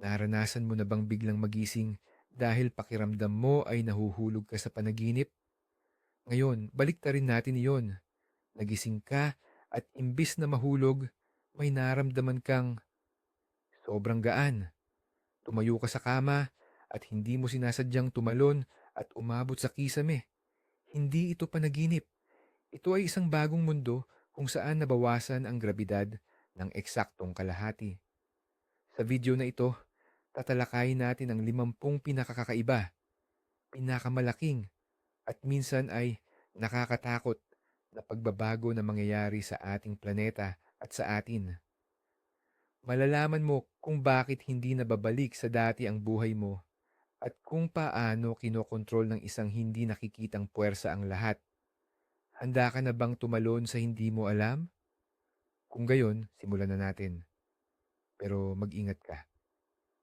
Naranasan mo na bang biglang magising dahil pakiramdam mo ay nahuhulog ka sa panaginip? Ngayon, baliktarin natin iyon. Nagising ka at imbis na mahulog, may naramdaman kang sobrang gaan. Tumayo ka sa kama at hindi mo sinasadyang tumalon at umabot sa kisame. Hindi ito panaginip. Ito ay isang bagong mundo kung saan nabawasan ang grabidad ng eksaktong kalahati. Sa video na ito, tatalakayin natin ang 50 pinakakaiba, pinakamalaking at minsan ay nakakatakot na pagbabago na mangyayari sa ating planeta at sa atin. Malalaman mo kung bakit hindi nababalik sa dati ang buhay mo at kung paano kinokontrol ng isang hindi nakikitang puwersa ang lahat. Handa ka na bang tumalon sa hindi mo alam? Kung gayon, simulan na natin. Pero mag-ingat ka.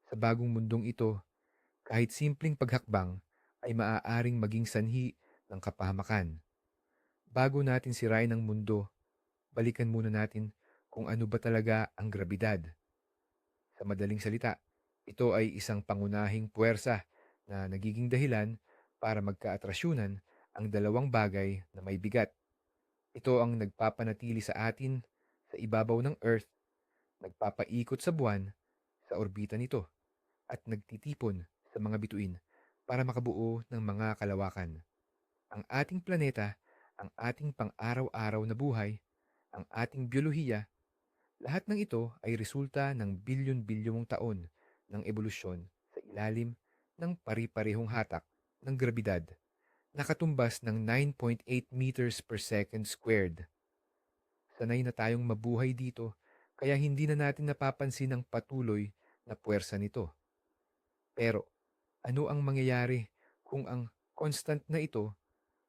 Sa bagong mundong ito, kahit simpleng paghakbang ay maaaring maging sanhi ng kapahamakan. Bago natin sirain ang mundo, balikan muna natin kung ano ba talaga ang grabidad. Sa madaling salita, ito ay isang pangunahing puwersa na nagiging dahilan para magkaatrasyunan ang dalawang bagay na may bigat. Ito ang nagpapanatili sa atin sa ibabaw ng Earth, nagpapaikot sa buwan, sa orbita nito, at nagtitipon sa mga bituin para makabuo ng mga kalawakan. Ang ating planeta, ang ating pang-araw-araw na buhay, ang ating biyolohiya, lahat ng ito ay resulta ng bilyon-bilyong taon ng ebolusyon sa ilalim ng pari-parehong hatak ng grabidad na katumbas ng 9.8 meters per second squared. Sanay na tayong mabuhay dito kaya hindi na natin napapansin ang patuloy na puwersa nito. Pero ano ang mangyayari kung ang constant na ito,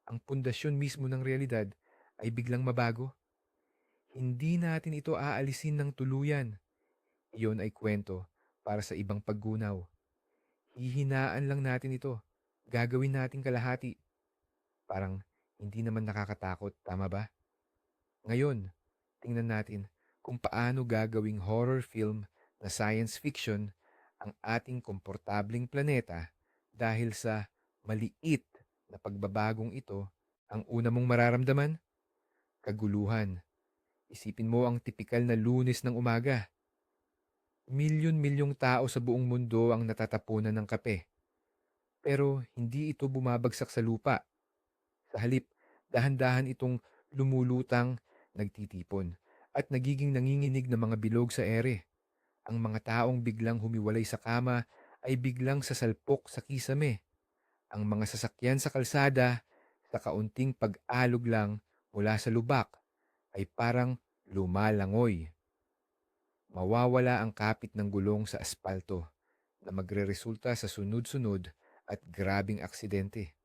ang pundasyon mismo ng realidad, ay biglang mabago? Hindi natin ito aalisin ng tuluyan. Iyon ay kwento para sa ibang paggunaw. Hihinaan lang natin ito. Gagawin natin kalahati. Parang hindi naman nakakatakot, tama ba? Ngayon, tingnan natin kung paano gagawing horror film na science fiction ang ating komportabling planeta dahil sa maliit na pagbabagong ito. Ang una mong mararamdaman, kaguluhan. Isipin mo ang tipikal na Lunes ng umaga. Milyon-milyong tao sa buong mundo ang natatapunan ng kape. Pero hindi ito bumabagsak sa lupa. Sa halip, dahan-dahan itong lumulutang, nagtitipon, at nagiging nanginginig na mga bilog sa ere. Ang mga taong biglang humiwalay sa kama ay biglang sasalpok sa kisame. Ang mga sasakyan sa kalsada, sa kaunting pag-alog lang mula sa lubak, ay parang lumalangoy. Mawawala ang kapit ng gulong sa aspalto na magreresulta sa sunod-sunod at grabing aksidente.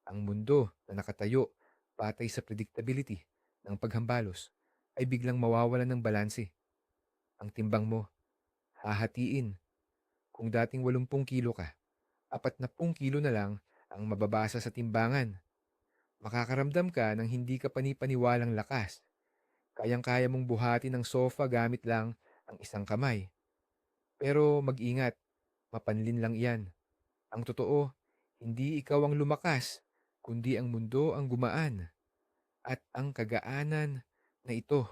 Ang mundo na nakatayo batay sa predictability ng paghambalos ay biglang mawawalan ng balanse. Ang timbang mo, hahatiin. Kung dating 80 kilo ka, 40 kilo na lang ang mababasa sa timbangan. Makakaramdam ka ng hindi ka panipaniwalang lakas. Kayang-kaya mong buhati ng sofa gamit lang ang isang kamay. Pero mag-ingat, mapanlin lang iyan. Ang totoo, hindi ikaw ang lumakas, kundi ang mundo ang gumaan. At ang kagaanan na ito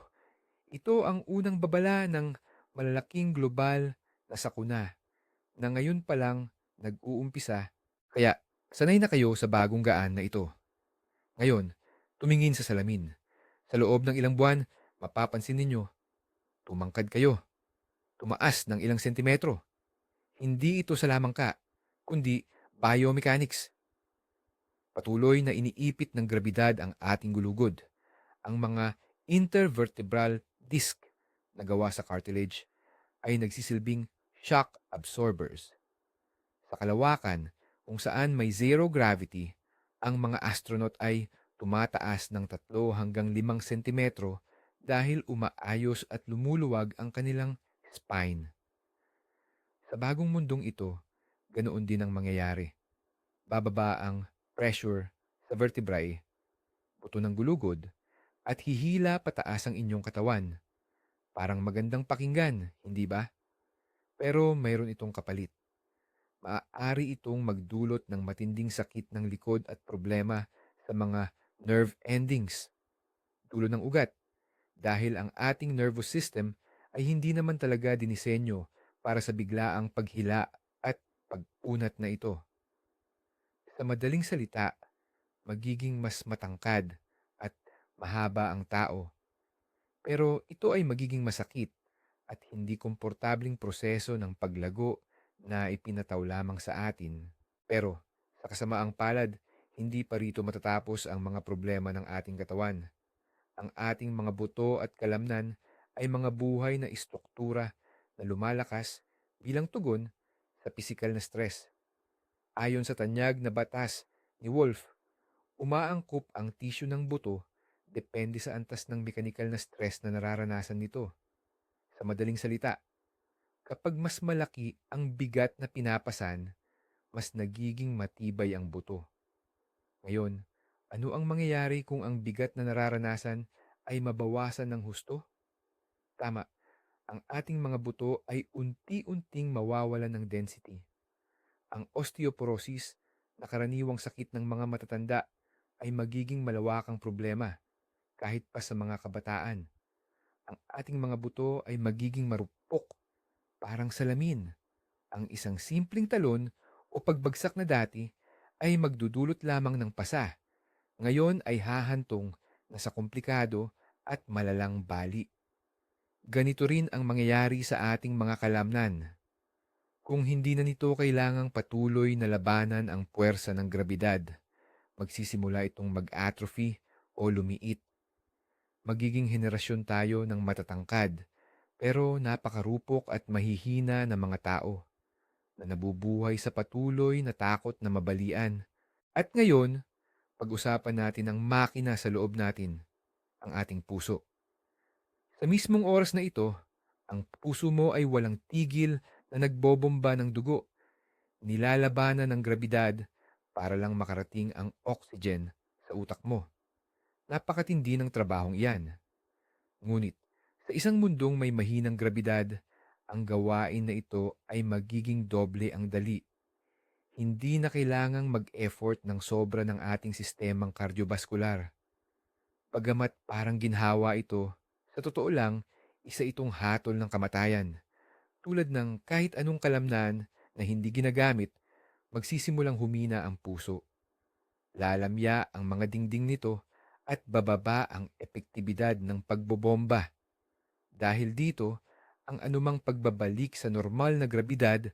ang unang babala ng malalaking global na sakuna na ngayon pa lang nag-uumpisa. Kaya sanay na kayo sa bagong gaan na ito. Ngayon, tumingin sa salamin. Sa loob ng ilang buwan, mapapansin ninyo, tumangkad kayo, tumaas ng ilang sentimetro. Hindi ito sa lamang ka, kundi biomechanics. Patuloy na iniipit ng grabidad ang ating gulugod. Ang mga intervertebral disc na gawa sa cartilage ay nagsisilbing shock absorbers. Sa kalawakan, kung saan may zero gravity, ang mga astronaut ay tumataas ng 3 hanggang 5 sentimetro dahil umaayos at lumuluwag ang kanilang spine. Sa bagong mundong ito, ganoon din ang mangyayari. Bababa ang pressure sa vertebrae, buto ng gulugod, at hihila pataas ang inyong katawan. Parang magandang pakinggan, hindi ba? Pero mayroon itong kapalit. Maaari itong magdulot ng matinding sakit ng likod at problema sa mga nerve endings, dulo ng ugat, dahil ang ating nervous system ay hindi naman talaga dinisenyo para sa biglaang paghila at pag-unat na ito. Sa madaling salita, magiging mas matangkad at mahaba ang tao, pero ito ay magiging masakit at hindi komportabling proseso ng paglago na ipinataw lamang sa atin. Pero sa kasamaang palad, hindi pa rito matatapos ang mga problema ng ating katawan. Ang ating mga buto at kalamnan ay mga buhay na istruktura na lumalakas bilang tugon sa pisikal na stress. Ayon sa tanyag na batas ni Wolf, umaangkop ang tissue ng buto depende sa antas ng mekanikal na stress na nararanasan nito. Sa madaling salita, kapag mas malaki ang bigat na pinapasan, mas nagiging matibay ang buto. Ngayon, ano ang mangyayari kung ang bigat na nararanasan ay mabawasan ng husto? Tama, ang ating mga buto ay unti-unting mawawalan ng density. Ang osteoporosis, na karaniwang sakit ng mga matatanda, ay magiging malawakang problema kahit pa sa mga kabataan. Ang ating mga buto ay magiging marupok, parang salamin. Ang isang simpleng talon o pagbagsak na dati ay magdudulot lamang ng pasa. Ngayon ay hahantong na sa komplikado at malalang bali. Ganito rin ang mangyayari sa ating mga kalamnan. Kung hindi na nito kailangang patuloy na labanan ang puwersa ng grabidad, magsisimula itong mag-atrophy o lumiit. Magiging henerasyon tayo ng matatangkad, pero napakarupok at mahihina na mga tao na nabubuhay sa patuloy na takot na mabalian. At ngayon, pag-usapan natin ang makina sa loob natin, ang ating puso. Sa mismong oras na ito, ang puso mo ay walang tigil na nagbobomba ng dugo, nilalabanan ng grabidad para lang makarating ang oxygen sa utak mo. Napakatindi ng trabahong iyan. Ngunit, sa isang mundong may mahinang grabidad, ang gawain na ito ay magiging doble ang dali. Hindi na kailangang mag-effort ng sobra ng ating sistemang kardiobaskular. Bagamat parang ginhawa ito, sa totoo lang, isa itong hatol ng kamatayan. Tulad ng kahit anong kalamnan na hindi ginagamit, magsisimulang humina ang puso. Lalamya ang mga dingding nito at bababa ang epektibidad ng pagbobomba. Dahil dito, ang anumang pagbabalik sa normal na grabidad,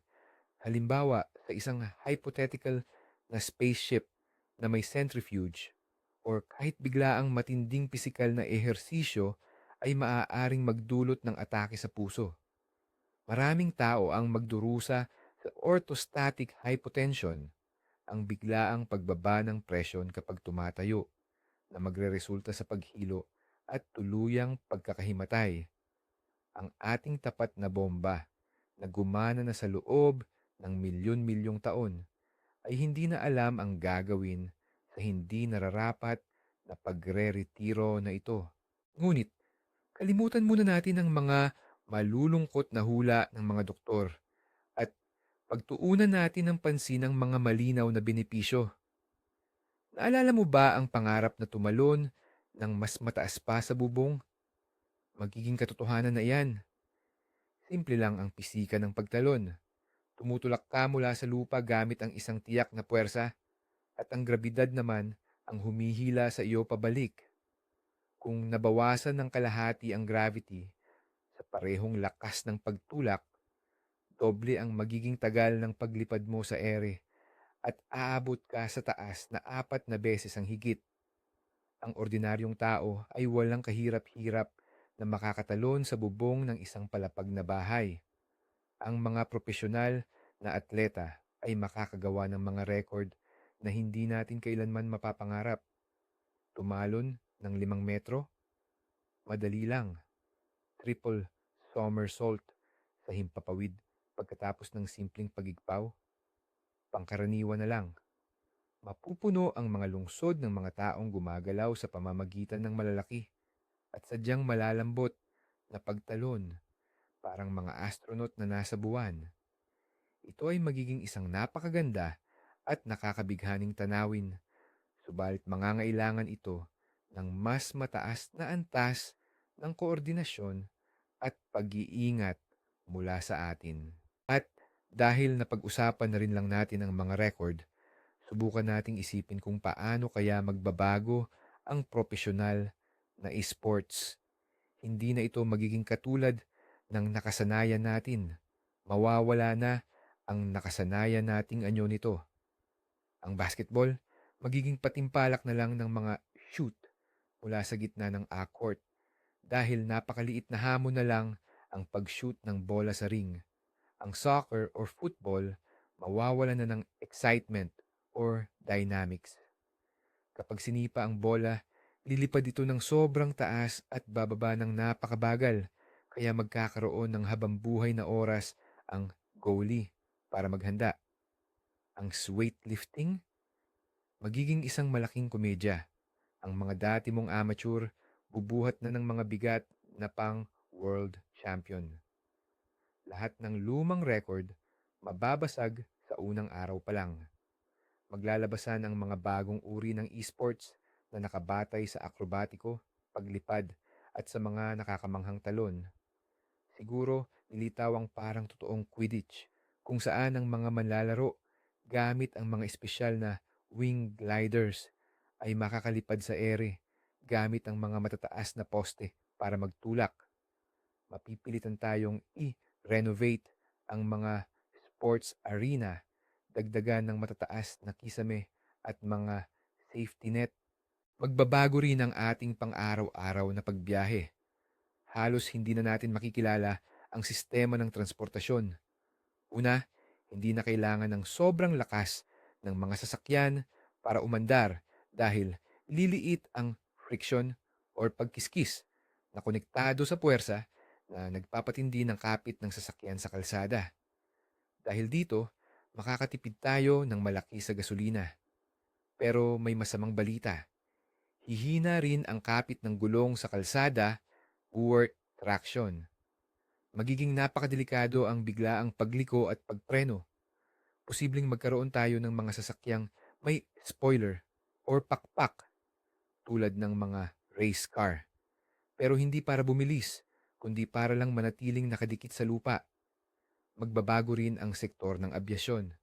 halimbawa sa isang hypothetical na spaceship na may centrifuge, or kahit biglaang matinding pisikal na ehersisyo, ay maaaring magdulot ng atake sa puso. Maraming tao ang magdurusa sa orthostatic hypotension, ang biglaang pagbaba ng presyon kapag tumatayo, na magreresulta sa paghilo at tuluyang pagkakahimatay. Ang ating tapat na bomba, na gumana na sa loob ng milyon-milyong taon, ay hindi na alam ang gagawin sa hindi nararapat na pagre-retiro na ito. Ngunit, kalimutan muna natin ang mga malulungkot na hula ng mga doktor at pagtuunan natin ng pansin ang mga malinaw na benepisyo. Naalala mo ba ang pangarap na tumalon ng mas mataas pa sa bubong? Magiging katotohanan na iyan. Simple lang ang pisika ng pagtalon. Tumutulak ka mula sa lupa gamit ang isang tiyak na puwersa at ang grabidad naman ang humihila sa iyo pabalik. Kung nabawasan ng kalahati ang gravity sa parehong lakas ng pagtulak, doble ang magiging tagal ng paglipad mo sa ere at aabot ka sa taas na 4 beses ang higit. Ang ordinaryong tao ay walang kahirap-hirap na makakatalon sa bubong ng isang palapag na bahay. Ang mga propesyonal na atleta ay makakagawa ng mga record na hindi natin kailanman mapapangarap. Tumalon ng 5 metro, madali lang. Triple somersault sa himpapawid pagkatapos ng simpleng pagigpaw, pangkaraniwan na lang. Mapupuno ang mga lungsod ng mga taong gumagalaw sa pamamagitan ng malalaki at sadyang malalambot na pagtalon parang mga astronaut na nasa buwan. Ito ay magiging isang napakaganda at nakakabighaning tanawin, subalit mangangailangan ito ng mas mataas na antas ng koordinasyon at pag-iingat mula sa atin. At dahil napag-usapan na rin lang natin ang mga record, subukan nating isipin kung paano kaya magbabago ang profesional na esports. Hindi na ito magiging katulad ng nakasanayan natin. Mawawala na ang nakasanayan nating anyo nito. Ang basketball, magiging patimpalak na lang ng mga shoot mula sa gitna ng court dahil napakaliit na hamon na lang ang pag-shoot ng bola sa ring. Ang soccer or football, mawawala na ng excitement or dynamics. Kapag sinipa ang bola, lilipad ito ng sobrang taas at bababa ng napakabagal, kaya magkakaroon ng habambuhay na oras ang goalie para maghanda. Ang weightlifting, magiging isang malaking komedya. Ang mga dati mong amateur, bubuhat na ng mga bigat na pang world champion. Lahat ng lumang record, mababasag sa unang araw pa lang. Maglalabasan ang mga bagong uri ng esports na nakabatay sa akrobatiko, paglipad, at sa mga nakakamanghang talon. Siguro, nilitaw ang parang totoong Quidditch, kung saan ang mga manlalaro, gamit ang mga espesyal na wing gliders, ay makakalipad sa ere, gamit ang mga matataas na poste para magtulak. Mapipilitan tayong i-renovate ang mga sports arena, dagdagan ng matataas na kisame at mga safety net. Magbabago rin ang ating pang-araw-araw na pagbiyahe. Halos hindi na natin makikilala ang sistema ng transportasyon. Una, hindi na kailangan ng sobrang lakas ng mga sasakyan para umandar dahil liliit ang friction or pagkiskis na konektado sa puwersa na nagpapatindi ng kapit ng sasakyan sa kalsada. Dahil dito, makakatipid tayo ng malaki sa gasolina. Pero may masamang balita. Hihina rin ang kapit ng gulong sa kalsada, poor traction. Magiging napakadelikado ang biglaang pagliko at pagpreno. Posibleng magkaroon tayo ng mga sasakyang may spoiler or pakpak tulad ng mga race car. Pero hindi para bumilis, kundi para lang manatiling nakadikit sa lupa. Magbabago rin ang sektor ng abyasyon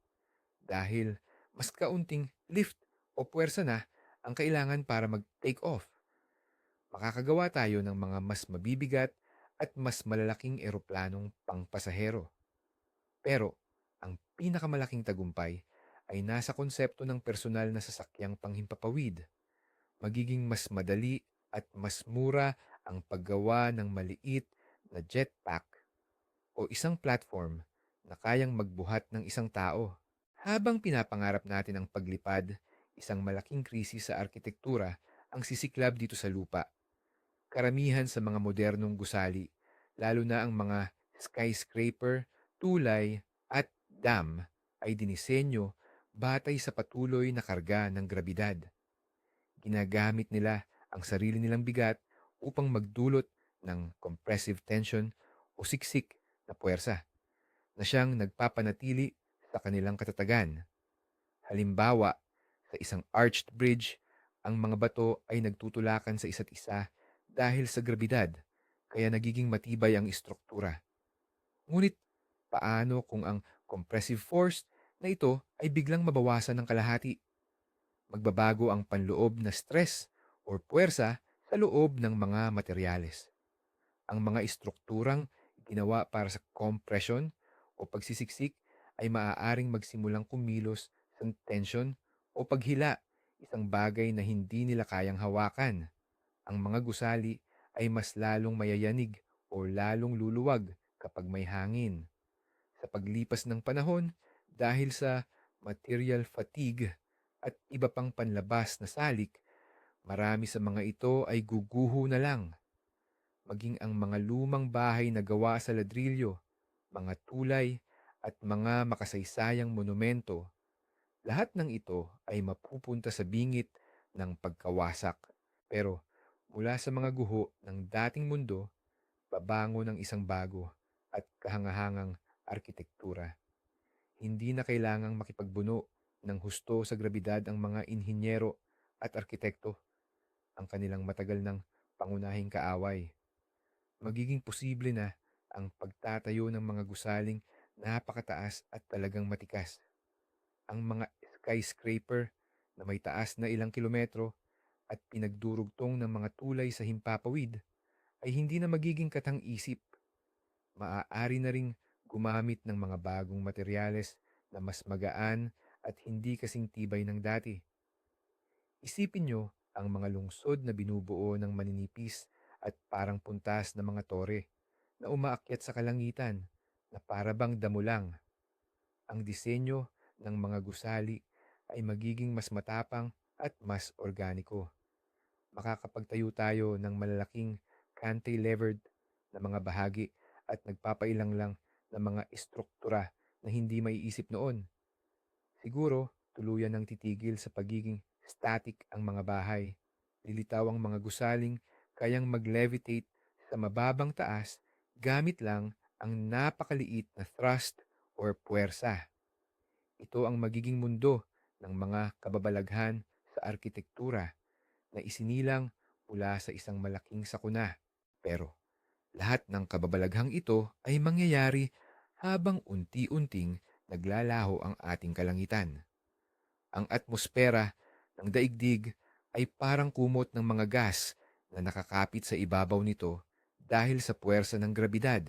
dahil mas kaunting lift o puwersa na ang kailangan para mag-take off. Makakagawa tayo ng mga mas mabibigat at mas malalaking eroplanong pangpasahero. Pero ang pinakamalaking tagumpay ay nasa konsepto ng personal na sasakyang panghimpapawid. Magiging mas madali at mas mura ang paggawa ng maliit na jetpack o isang platform na kayang magbuhat ng isang tao. Habang pinapangarap natin ang paglipad, isang malaking krisis sa arkitektura ang sisiklab dito sa lupa. Karamihan sa mga modernong gusali, lalo na ang mga skyscraper, tulay at dam ay dinisenyo batay sa patuloy na karga ng grabidad. Ginagamit nila ang sarili nilang bigat upang magdulot ng compressive tension o siksik na puwersa na siyang nagpapanatili sa kanilang katatagan. Halimbawa, sa isang arched bridge, ang mga bato ay nagtutulakan sa isa't isa dahil sa grabidad, kaya nagiging matibay ang istruktura. Ngunit paano kung ang compressive force na ito ay biglang mabawasan ng kalahati? Magbabago ang panloob na stress o puwersa sa loob ng mga materyales. Ang mga istrukturang ginawa para sa compression o pagsisiksik ay maaaring magsimulang kumilos sa tension o paghila, isang bagay na hindi nila kayang hawakan. Ang mga gusali ay mas lalong mayayanig o lalong luluwag kapag may hangin. Sa paglipas ng panahon, dahil sa material fatigue at iba pang panlabas na salik, marami sa mga ito ay guguho na lang. Maging ang mga lumang bahay na gawa sa ladrilyo, mga tulay, at mga makasaysayang monumento, lahat ng ito ay mapupunta sa bingit ng pagkawasak. Pero mula sa mga guho ng dating mundo, babango ng isang bago at kahangahangang arkitektura. Hindi na kailangang makipagbuno ng husto sa grabidad ang mga inhinyero at arkitekto, ang kanilang matagal ng pangunahing kaaway. Magiging posible na ang pagtatayo ng mga gusaling napakataas at talagang matikas. Ang mga skyscraper na may taas na ilang kilometro at pinagdurugtong ng mga tulay sa himpapawid ay hindi na magiging katang-isip. Maaari na ring gumamit ng mga bagong materyales na mas magaan at hindi kasing tibay ng dati. Isipin nyo ang mga lungsod na binubuo ng maninipis at parang puntas na mga tore na umaakyat sa kalangitan na para bang damo lang. Ang disenyo ng mga gusali ay magiging mas matapang at mas organiko. Makakapagtayo tayo ng malalaking cantilevered na mga bahagi at nagpapailang lang ng mga istruktura na hindi maiisip noon. Siguro, tuluyan ng titigil sa pagiging static ang mga bahay. Lilitaw ang mga gusaling kayang mag-levitate sa mababang taas gamit lang ang napakaliit na thrust or puwersa. Ito ang magiging mundo ng mga kababalaghan sa arkitektura na isinilang mula sa isang malaking sakuna. Pero lahat ng kababalaghang ito ay mangyayari habang unti-unting naglalaho ang ating kalangitan. Ang atmosfera ng daigdig ay parang kumot ng mga gas na nakakapit sa ibabaw nito dahil sa puwersa ng grabidad.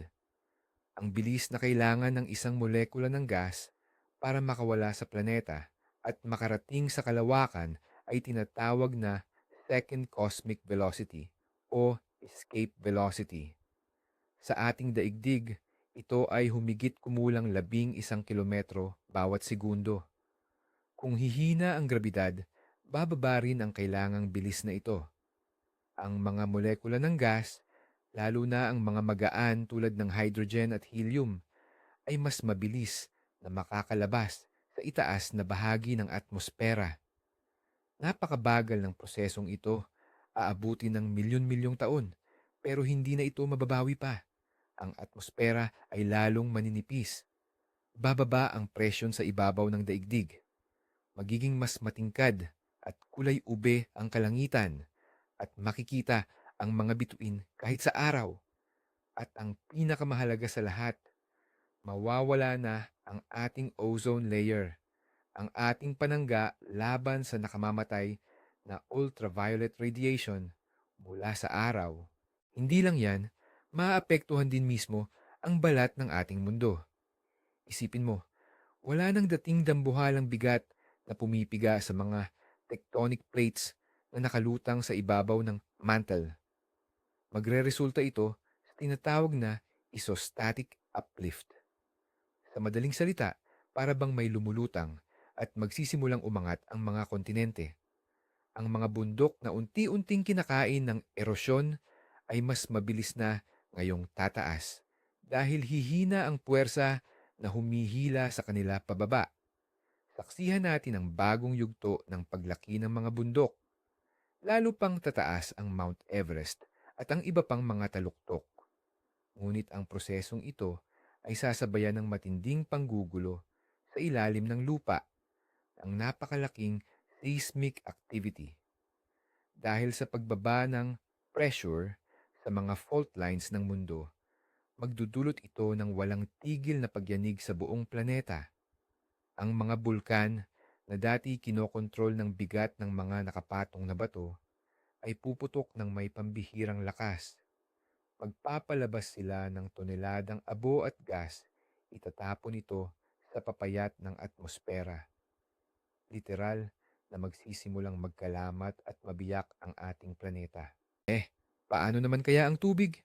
Ang bilis na kailangan ng isang molekula ng gas para makawala sa planeta at makarating sa kalawakan ay tinatawag na second cosmic velocity o escape velocity. Sa ating daigdig, ito ay humigit kumulang 11 kilometro bawat segundo. Kung hihina ang grabidad, bababa rin ang kailangang bilis na ito. Ang mga molekula ng gas, lalo na ang mga magaan tulad ng hydrogen at helium, ay mas mabilis na makakalabas sa itaas na bahagi ng atmosfera. Napakabagal ng prosesong ito, aabuti ng milyon-milyong taon, pero hindi na ito mababawi pa. Ang atmosfera ay lalong maninipis. Bababa ang presyon sa ibabaw ng daigdig. Magiging mas matingkad at kulay ube ang kalangitan at makikita ang mga bituin kahit sa araw. At ang pinakamahalaga sa lahat, mawawala na ang ating ozone layer, ang ating panangga laban sa nakamamatay na ultraviolet radiation mula sa araw. Hindi lang yan, maapektuhan din mismo ang balat ng ating mundo. Isipin mo, wala nang dating dambuhalang bigat na pumipiga sa mga tectonic plates na nakalutang sa ibabaw ng mantle. Magreresulta ito sa tinatawag na isostatic uplift. Sa madaling salita, para bang may lumulutang at magsisimulang umangat ang mga kontinente. Ang mga bundok na unti-unting kinakain ng erosyon ay mas mabilis na ngayong tataas dahil hihina ang puwersa na humihila sa kanila pababa. Saksihan natin ang bagong yugto ng paglaki ng mga bundok. Lalo pang tataas ang Mount Everest at ang iba pang mga taluktok. Ngunit ang prosesong ito ay sasabayan ng matinding panggugulo sa ilalim ng lupa, ang napakalaking seismic activity. Dahil sa pagbaba ng pressure sa mga fault lines ng mundo, magdudulot ito ng walang tigil na pagyanig sa buong planeta. Ang mga bulkan na dati kinokontrol ng bigat ng mga nakapatong na bato ay puputok ng may pambihirang lakas. Magpapalabas sila ng toneladang abo at gas, itatapon ito sa papayat ng atmosfera. Literal na magsisimulang magkalamat at mabiyak ang ating planeta. Paano naman kaya ang tubig?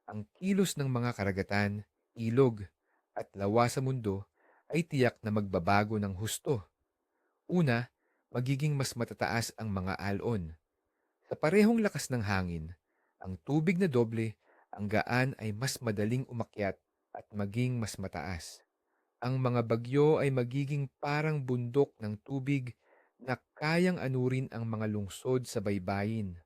Ang kilos ng mga karagatan, ilog, at lawa sa mundo ay tiyak na magbabago ng husto. Una, magiging mas matataas ang mga alon. Sa parehong lakas ng hangin, ang tubig na doble, ang gaan ay mas madaling umakyat at maging mas mataas. Ang mga bagyo ay magiging parang bundok ng tubig na kayang anurin ang mga lungsod sa baybayin.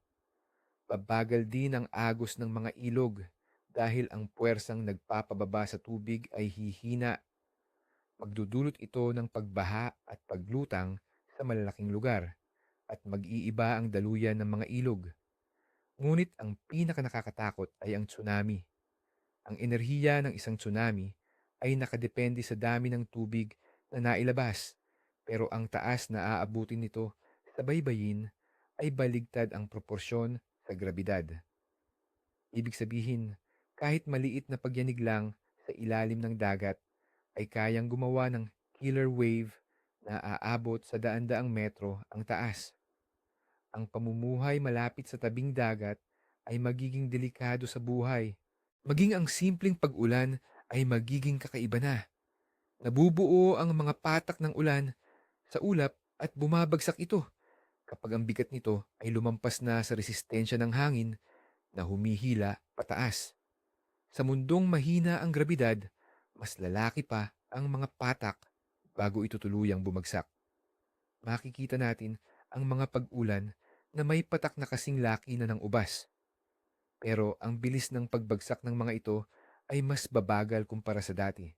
Babagal din ang agos ng mga ilog dahil ang puwersang nagpapababa sa tubig ay hihina. Magdudulot ito ng pagbaha at paglutang sa malalaking lugar at mag-iiba ang daluyan ng mga ilog. Ngunit ang pinakanakakatakot ay ang tsunami. Ang enerhiya ng isang tsunami ay nakadepende sa dami ng tubig na nailabas, pero ang taas na aabutin nito sa baybayin ay baligtad ang proporsyon sa grabidad. Ibig sabihin, kahit maliit na pagyanig lang sa ilalim ng dagat ay kayang gumawa ng killer wave na aabot sa daan-daang metro ang taas. Ang pamumuhay malapit sa tabing dagat ay magiging delikado sa buhay. Maging ang simpleng pag-ulan ay magiging kakaiba na. Nabubuo ang mga patak ng ulan sa ulap at bumabagsak ito kapag ang bigat nito ay lumampas na sa resistensya ng hangin na humihila pataas. Sa mundong mahina ang grabidad, mas lalaki pa ang mga patak bago ito tuluyang bumagsak. Makikita natin ang mga pag-ulan na may patak na kasing laki na ng ubas. Pero ang bilis ng pagbagsak ng mga ito ay mas babagal kumpara sa dati.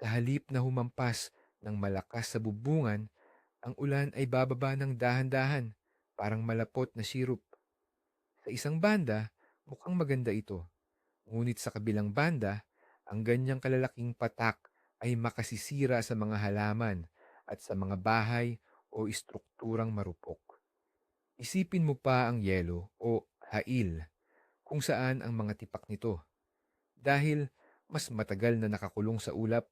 Sa halip na humampas ng malakas sa bubungan, ang ulan ay bababa ng dahan-dahan, parang malapot na sirup. Sa isang banda, mukhang maganda ito. Ngunit sa kabilang banda, ang ganyang kalalaking patak ay makasisira sa mga halaman at sa mga bahay o istrukturang marupok. Isipin mo pa ang yelo o hail kung saan ang mga tipak nito. Dahil mas matagal na nakakulong sa ulap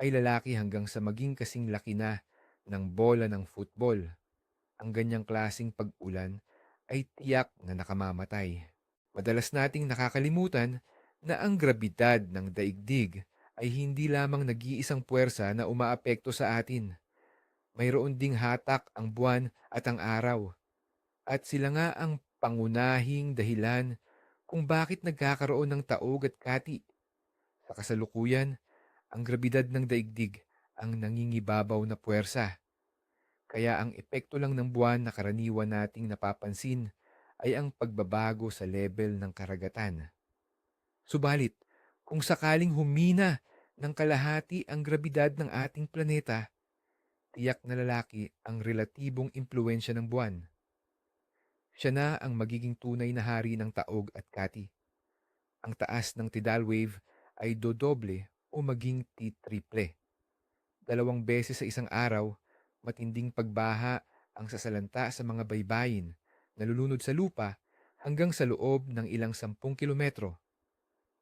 ay lalaki hanggang sa maging kasing laki na ng bola ng football. Ang ganyang klasing pag-ulan ay tiyak na nakamamatay. Madalas nating nakakalimutan na ang grabidad ng daigdig ay hindi lamang nag-iisang puwersa na umaapekto sa atin. Mayroon ding hatak ang buwan at ang araw. At sila nga ang pangunahing dahilan kung bakit nagkakaroon ng taog at kati. Sa kasalukuyan, ang grabidad ng daigdig ang nangingibabaw na puwersa. Kaya ang epekto lang ng buwan na karaniwan nating napapansin ay ang pagbabago sa level ng karagatan. Subalit, kung sakaling humina ng kalahati ang grabidad ng ating planeta, tiyak na lalaki ang relatibong impluensya ng buwan. Siya na ang magiging tunay na hari ng taog at kati. Ang taas ng tidal wave ay dodoble o maging titriple. 2 beses sa isang araw, matinding pagbaha ang sasalanta sa mga baybayin, nalulunod sa lupa hanggang sa loob ng ilang 10 kilometro.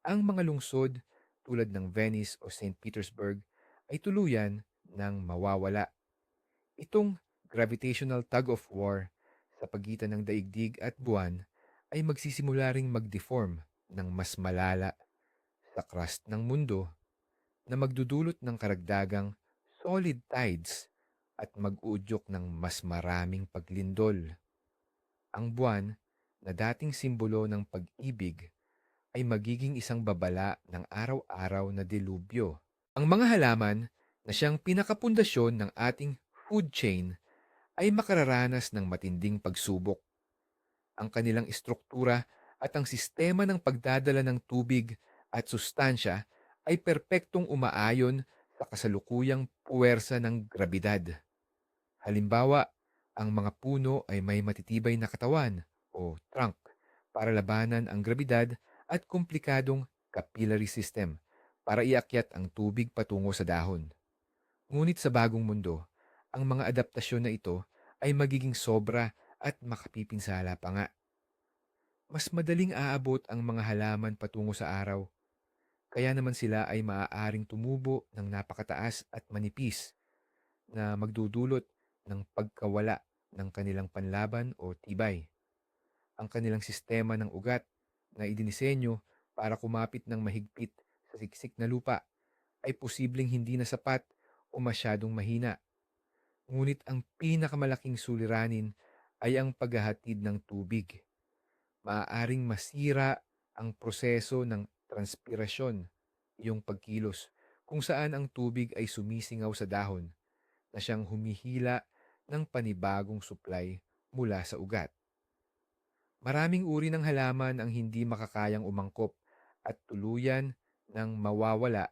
Ang mga lungsod tulad ng Venice o St. Petersburg ay tuluyan ng mawawala. Itong gravitational tug of war sa pagitan ng daigdig at buwan ay magsisimula ring mag-deform ng mas malala sa crust ng mundo na magdudulot ng karagdagang solid tides at mag-uudyok ng mas maraming paglindol. Ang buwan, na dating simbolo ng pag-ibig, ay magiging isang babala ng araw-araw na delubyo. Ang mga halaman na siyang pinakapundasyon ng ating food chain ay makararanas ng matinding pagsubok. Ang kanilang istruktura at ang sistema ng pagdadala ng tubig at sustansya ay perpektong umaayon sa kasalukuyang puwersa ng grabidad. Halimbawa, ang mga puno ay may matitibay na katawan o trunk para labanan ang grabidad at komplikadong capillary system para iakyat ang tubig patungo sa dahon. Ngunit sa bagong mundo, ang mga adaptasyon na ito ay magiging sobra at makapipinsala pa nga. Mas madaling aabot ang mga halaman patungo sa araw, kaya naman sila ay maaaring tumubo ng napakataas at manipis na magdudulot ng pagkawala ng kanilang panlaban o tibay. Ang kanilang sistema ng ugat na idinisenyo para kumapit ng mahigpit sa siksik na lupa ay posibleng hindi na sapat o masyadong mahina. Ngunit ang pinakamalaking suliranin ay ang paghahatid ng tubig. Maaaring masira ang proseso ng transpirasyon, iyong pagkilos, kung saan ang tubig ay sumisingaw sa dahon na siyang humihila ng panibagong supply mula sa ugat. Maraming uri ng halaman ang hindi makakayang umangkop at tuluyan ng mawawala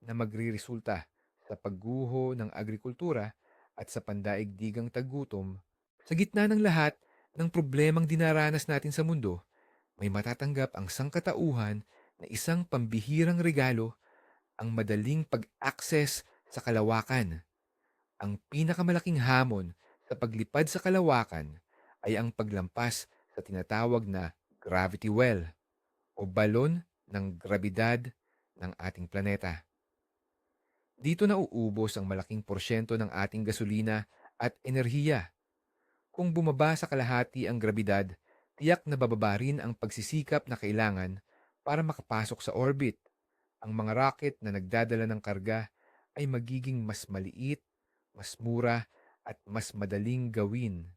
na magriresulta sa pagguho ng agrikultura at sa pandaigdigang tagutom. Sa gitna ng lahat ng problemang dinaranas natin sa mundo, may matatanggap ang sangkatauhan na isang pambihirang regalo, ang madaling pag-access sa kalawakan. Ang pinakamalaking hamon sa paglipad sa kalawakan ay ang paglampas sa tinatawag na gravity well o balon ng grabidad ng ating planeta. Dito nauubos ang malaking porsyento ng ating gasolina at enerhiya. Kung bumaba sa kalahati ang grabidad, tiyak na bababa rin ang pagsisikap na kailangan para makapasok sa orbit. Ang mga rocket na nagdadala ng karga ay magiging mas maliit, mas mura, at mas madaling gawin.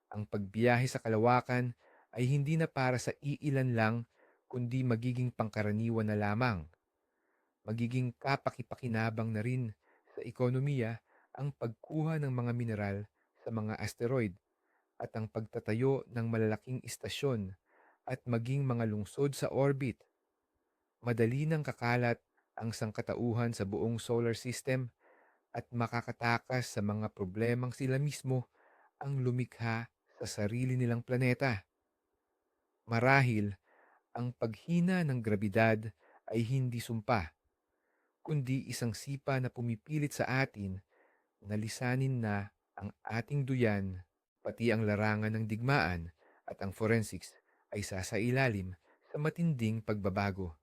Ang pagbiyahe sa kalawakan ay hindi na para sa iilan lang, kundi magiging pangkaraniwan na lamang. Magiging kapaki-pakinabang na rin sa ekonomiya ang pagkuha ng mga mineral sa mga asteroid at ang pagtatayo ng malalaking istasyon at maging mga lungsod sa orbit. Madali nang kakalat ang sangkatauhan sa buong solar system at makakatakas sa mga problemang sila mismo ang lumikha sa sarili nilang planeta. Marahil, ang paghina ng grabidad ay hindi sumpa, kundi isang sipa na pumipilit sa atin na lisanin na ang ating duyan, pati ang larangan ng digmaan at ang forensics ay sasailalim sa matinding pagbabago.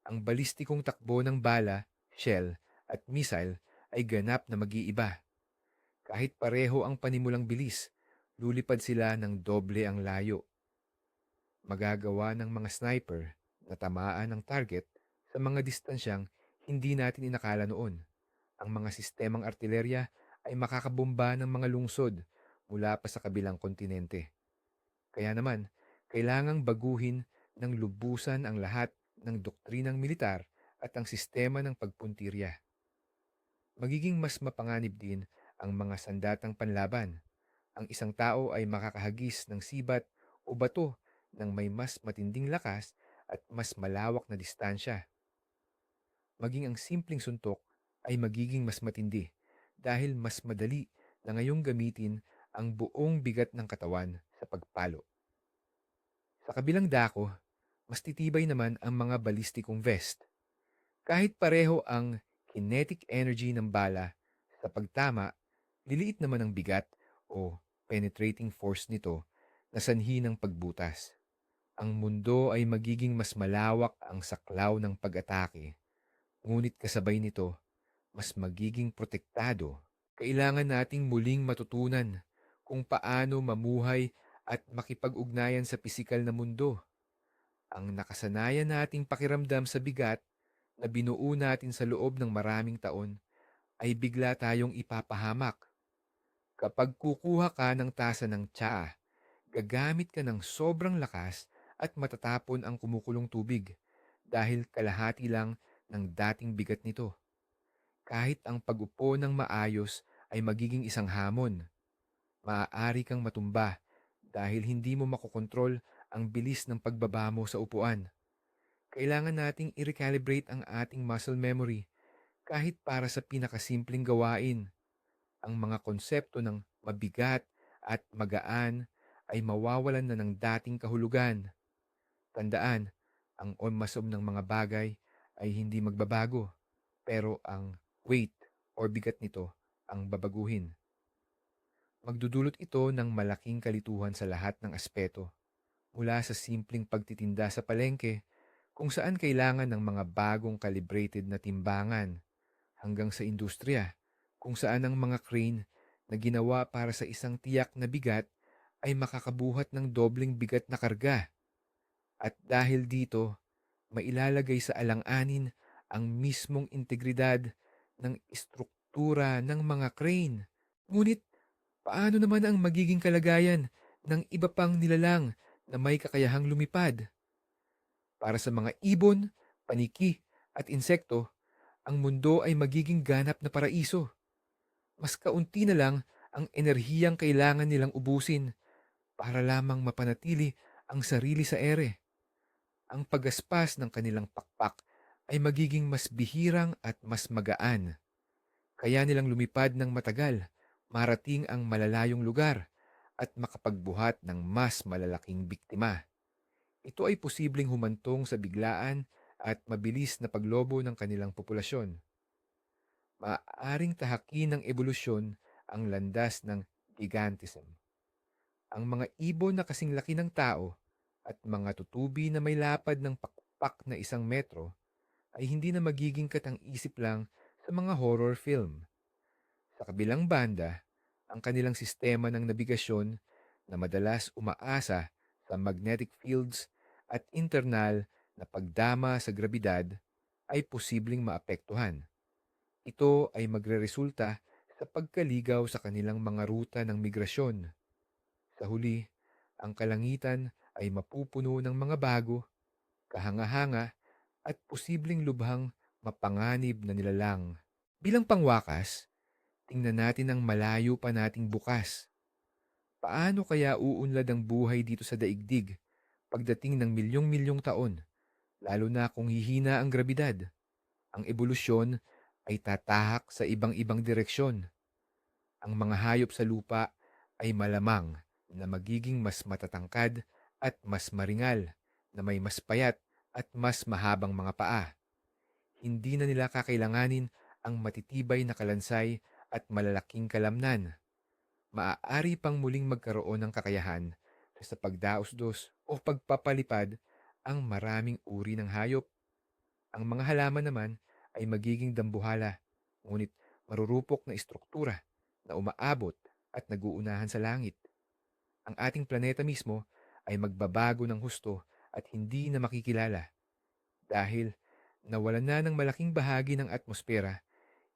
Ang balistikong takbo ng bala, shell at missile ay ganap na mag-iiba. Kahit pareho ang panimulang bilis, lulipad sila ng doble ang layo. Magagawa ng mga sniper na tamaan ng target sa mga distansyang hindi natin inakala noon. Ang mga sistemang artilerya ay makakabomba ng mga lungsod mula pa sa kabilang kontinente. Kaya naman, kailangang baguhin ng lubusan ang lahat ng doktrinang militar at ang sistema ng pagpuntirya. Magiging mas mapanganib din ang mga sandatang panlaban. Ang isang tao ay makakahagis ng sibat o bato ng may mas matinding lakas at mas malawak na distansya. Maging ang simpleng suntok ay magiging mas matindi dahil mas madali na ngayong gamitin ang buong bigat ng katawan sa pagpalo. Sa kabilang dako, mas titibay naman ang mga balistikong vest. Kahit pareho ang kinetic energy ng bala sa pagtama, liliit naman ang bigat o penetrating force nito na sanhi ng pagbutas. Ang mundo ay magiging mas malawak ang saklaw ng pag-atake, ngunit kasabay nito, mas magiging protektado. Kailangan nating muling matutunan kung paano mamuhay at makipag-ugnayan sa pisikal na mundo. Ang nakasanayan nating pakiramdam sa bigat na binuo natin sa loob ng maraming taon ay bigla tayong ipapahamak. Kapag kukuha ka ng tasa ng tsaa, gagamit ka ng sobrang lakas at matatapon ang kumukulong tubig dahil kalahati lang ng dating bigat nito. Kahit ang pag-upo ng maayos ay magiging isang hamon, maaari kang matumba dahil hindi mo makokontrol ang bilis ng pagbaba mo sa upuan. Kailangan nating i-recalibrate ang ating muscle memory kahit para sa pinakasimpleng gawain. Ang mga konsepto ng mabigat at magaan ay mawawalan na ng dating kahulugan. Tandaan, ang onmasom ng mga bagay ay hindi magbabago, pero ang weight or bigat nito ang babaguhin. Magdudulot ito ng malaking kalituhan sa lahat ng aspeto, mula sa simpleng pagtitinda sa palengke kung saan kailangan ng mga bagong calibrated na timbangan hanggang sa industriya kung saan ang mga crane na ginawa para sa isang tiyak na bigat ay makakabuhat ng dobleng bigat na karga. At dahil dito, mailalagay sa alang-anin ang mismong integridad ng istruktura ng mga crane. Ngunit paano naman ang magiging kalagayan ng iba pang nilalang na may kakayahang lumipad? Para sa mga ibon, paniki at insekto, ang mundo ay magiging ganap na paraiso. Mas kaunti na lang ang enerhiyang kailangan nilang ubusin para lamang mapanatili ang sarili sa ere. ang pagaspas ng kanilang pakpak ay magiging mas bihirang at mas magaan. Kaya nilang lumipad ng matagal, marating ang malalayong lugar, at makapagbuhat ng mas malalaking biktima. Ito ay posibleng humantong sa biglaan at mabilis na paglobo ng kanilang populasyon. Maaaring tahakin ng ebolusyon ang landas ng gigantism. Ang mga ibon na kasing laki ng tao at mga tutubi na may lapad ng pakpak na 1 metro ay hindi na magiging katang-isip lang sa mga horror film. Sa kabilang banda, ang kanilang sistema ng nabigasyon na madalas umaasa sa magnetic fields at internal na pagdama sa grabidad ay posibleng maapektuhan. Ito ay magreresulta sa pagkaligaw sa kanilang mga ruta ng migrasyon. Sa huli, ang kalangitan ay mapupuno ng mga bago, kahanga-hanga at posibleng lubhang mapanganib na nilalang. Bilang pangwakas, tingnan natin ang malayo pa nating bukas. Paano kaya uunlad ang buhay dito sa daigdig pagdating ng milyong-milyong taon, lalo na kung hihina ang grabidad? Ang ebolusyon ay tatahak sa ibang-ibang direksyon. Ang mga hayop sa lupa ay malamang na magiging mas matatangkad at mas maringal, na may mas payat at mas mahabang mga paa. Hindi na nila kakailanganin ang matitibay na kalansay at malalaking kalamnan. Maaari pang muling magkaroon ng kakayahan sa pagdausdos o pagpapalipad ang maraming uri ng hayop. Ang mga halaman naman ay magiging dambuhala, ngunit marurupok na istruktura na umaabot at naguunahan sa langit. Ang ating planeta mismo ay magbabago ng husto at hindi na makikilala dahil nawalan na ng malaking bahagi ng atmosfera.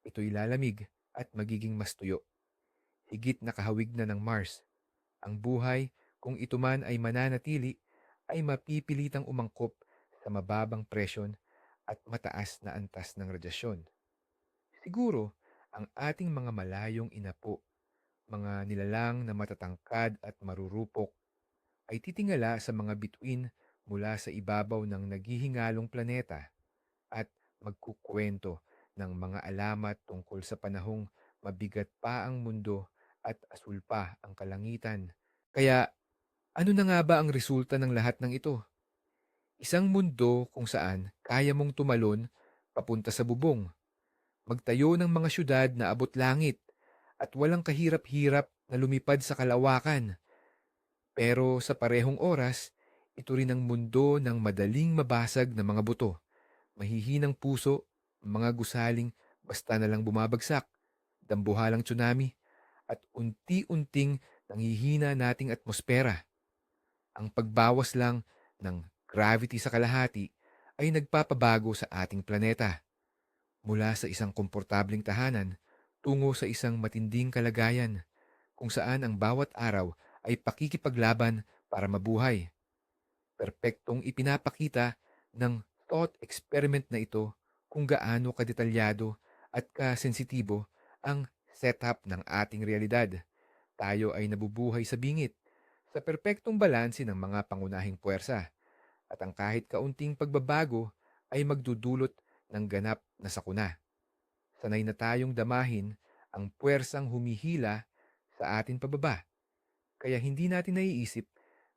Ito'y lalamig at magiging mas tuyo, higit na kahawig na ng Mars. Ang buhay, kung ito man ay mananatili, ay mapipilitang umangkop sa mababang presyon at mataas na antas ng radyasyon. Siguro, ang ating mga malayong inapo, mga nilalang na matatangkad at marurupok, ay titingala sa mga bituin mula sa ibabaw ng naghihingalong planeta at magkukwento ng mga alamat tungkol sa panahong mabigat pa ang mundo at asul pa ang kalangitan. Kaya, ano na nga ba ang resulta ng lahat ng ito? Isang mundo kung saan kaya mong tumalon papunta sa bubong, magtayo ng mga syudad na abot langit, at walang kahirap-hirap na lumipad sa kalawakan. Pero sa parehong oras, ito rin ang mundo ng madaling mabasag na mga buto, mahihinang puso, mga gusaling basta na lang bumabagsak, dambuhalang tsunami, at unti-unting nanghihina nating atmosfera. Ang pagbawas lang ng gravity sa kalahati ay nagpapabago sa ating planeta, mula sa isang komportabling tahanan tungo sa isang matinding kalagayan kung saan ang bawat araw ay pakikipaglaban para mabuhay. Perpektong ipinapakita ng thought experiment na ito kung gaano kadetalyado at kasensitibo ang setup ng ating realidad. Tayo ay nabubuhay sa bingit, sa perpektong balanse ng mga pangunahing puwersa, at ang kahit kaunting pagbabago ay magdudulot ng ganap na sakuna. Sanay na tayong damahin ang puwersang humihila sa atin pababa, kaya hindi natin naiisip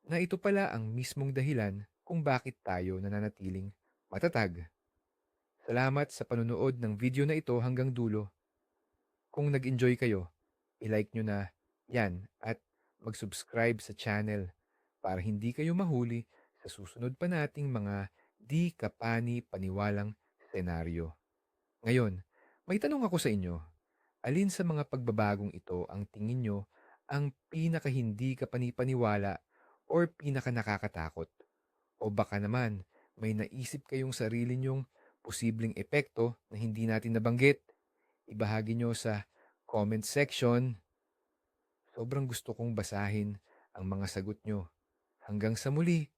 na ito pala ang mismong dahilan kung bakit tayo nananatiling matatag. Salamat sa panunood ng video na ito hanggang dulo. Kung nag-enjoy kayo, i-like nyo na yan at mag-subscribe sa channel para hindi kayo mahuli sa susunod pa nating mga di kapani-paniwalang senaryo. Ngayon, may tanong ako sa inyo. Alin sa mga pagbabagong ito ang tingin nyo ang pinaka hindi kapani-paniwala or pinaka nakakatakot? O baka naman may naisip kayong sarili nyong posibleng epekto na hindi natin nabanggit? Ibahagi nyo sa comment section. Sobrang gusto kong basahin ang mga sagot nyo. Hanggang sa muli!